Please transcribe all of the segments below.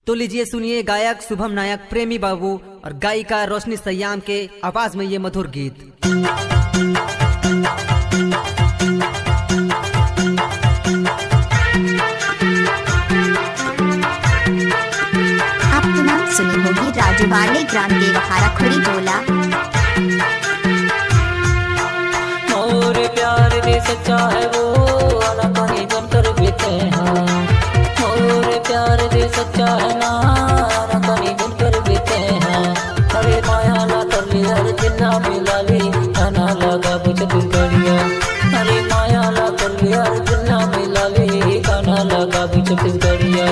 तो लीजिए सुनिए गायक शुभम नायक प्रेमी बाबू और गायिका रोशनी सयाम के आवाज में ये मधुर गीत। आपको नाम सुनी होगी राजूवाले ग्राम देवहारा खुरी टोला। मोर प्यार भी सच्चा है वो ना कहीं बनकर बीते हैं। मोर प्यार भी सच्चा है ना कहीं बनकर बीते हैं। अरे माया ना कर लिया जिन्ना मिला ली ना लगा बुझ गड़िया। अरे माया ना कर लिया जिन्ना मिला ली ना लगा बुझ गड़िया।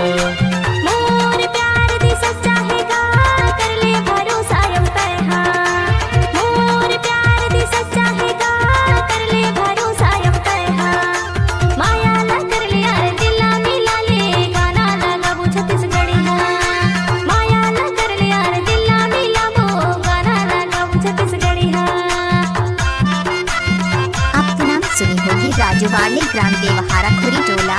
सुनी होगी राजूवाले ग्राम देवहारा खुरी टोला।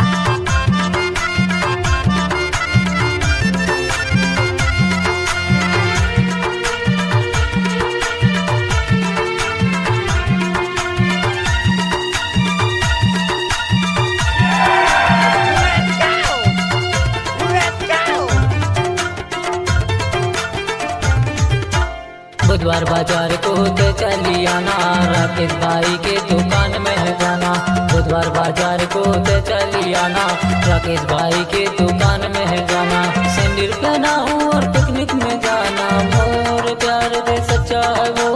बुधवार बाजार को तो चली आना राकेश भाई के दुकान में है जाना। बुधवार बाजार को तो चली आना राकेश भाई के दुकान में है जाना। सैंडल पहना हूँ और पिकनिक में जाना। मोर प्यार दे सच्चा है वो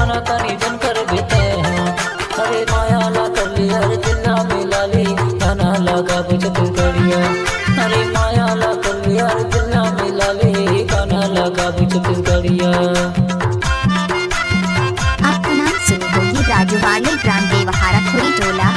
आना कहीं जनकर बीते हैं। अरे माया ला कर लिया जिन्ना मिला ली गाना लगा बुझ गड़िया। अरे माया ला कर लिया जिन्ना मिला ली गाना लगा बुझ गड़िया। राजूवाले ग्राम देवहारा खुरी टोला।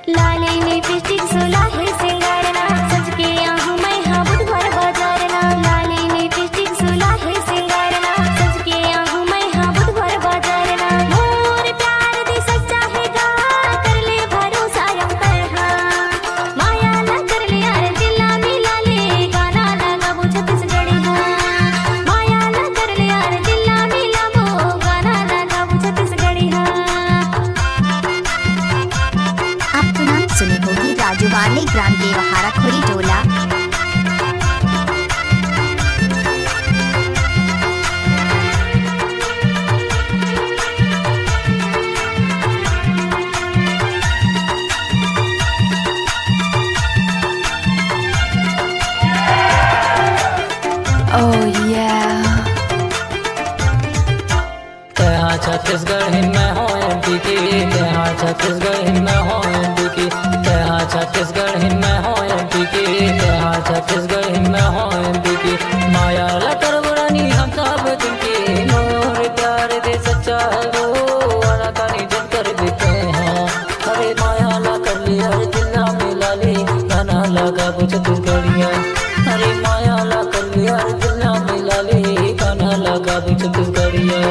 लाले में लिपस्टिक सोला है सिंगारना सज के आहूं मैं हाँ बुधवार बाजारना। लाले में लिपस्टिक सोला है सिंगारना सज के आहूं मैं हाँ बुधवार बाजारना। मोर प्यार दे सच्चा है गा कर ले भरोसा यम कर हाँ। माया ना कर ले यार दिल ना मिला ले गाना लगा वो छत्तीसगढ़ी हाँ। माया ना कर ले यार दिल ना मिला वो गाना लगा वो छत्तीसगढ़ी हाँ। आपको नाम सुनी होगी राजूवाले ग्राम देवहारा खुरी टोला। छत्तीसगढ़ में हो एमपी की छत्तीसगढ़ में हो एमपी की छत्तीसगढ़ में हो एमपी की छत्तीसगढ़ में हो एमपी की। माया ला कर बुरानी हम सब जिनकी। मोर प्यार दे सच्चा है वो आना कहीं जनकर बीते हैं। अरे माया ला कर लिया जिन्ना मिला ली गाना लगा बुझ गड़िया। अरे माया ला कर लिया जिन्ना मिला ली गाना लगा बुझ गड़िया।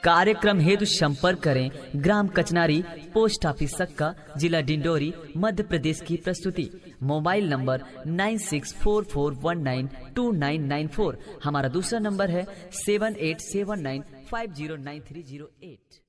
कार्यक्रम हेतु संपर्क करें ग्राम कचनारी, पोस्ट ऑफिस सक्का, जिला डिंडोरी, मध्य प्रदेश की प्रस्तुति। Mobile number 9644192994। हमारा दूसरा नंबर है 7879509308।